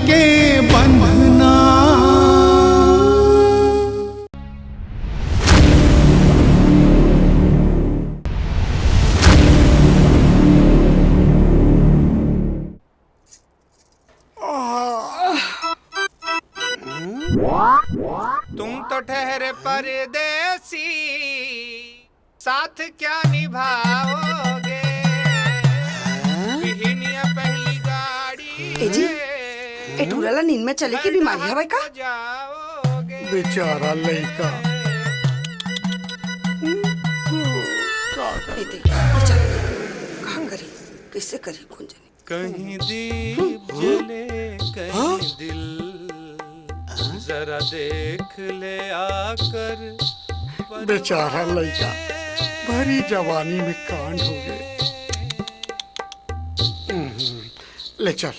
के बंधना। तुम तो ठहरे परदेसी, साथ क्या निभाओगे। बिहनिया पहली गाड़ी ए जी, ए टूराला नींद में चले की बीमारी हवे का? जाओगे। बेचारा लड़का। ए देख, बेचारा का करी, कैसे करी कौन जाने। कहीं दीप जले कहीं दिल, जरा देख ले आकर। बेचारा लड़का भरी जवानी में कांड हो गए। ले चल।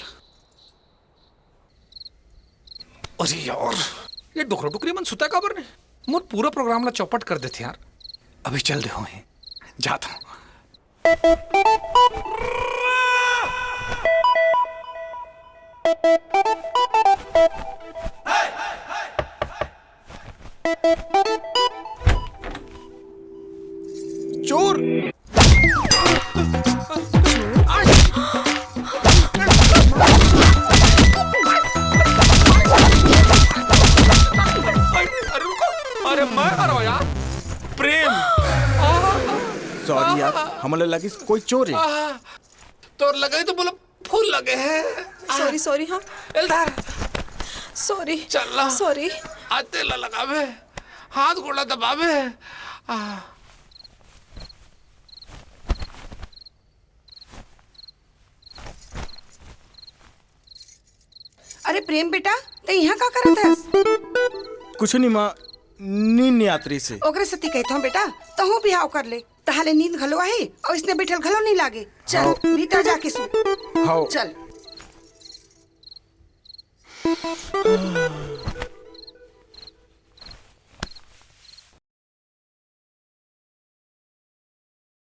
अरे यार, ये डुकरा डुकरी मन सुता काबर ने मोर पूरा प्रोग्राम ला चौपट कर देते यार। अभी चल दे होए जाता हूँ। चोर। अरे रुको, अरे मैं हरो यार प्रेम। सॉरी यार, हमारे लगी कोई चोर है। तोर लगे तो बोला फूल लगे हैं। Sorry sorry. हाँ एल्दार सॉरी। चल ला सॉरी। आते ला लगावे, हाथ गोड़ा दबावे। अरे प्रेम बेटा, ते यहाँ का करत है? कुछ नहीं माँ, नींद यात्री से। ओकरे सती कहत हूँ बेटा, तहु बिहाव कर ले, तहाले नींद घलो आहे और इसने बैठल घलो नहीं लागे। चल भीतर जाके सो। हाँ चल।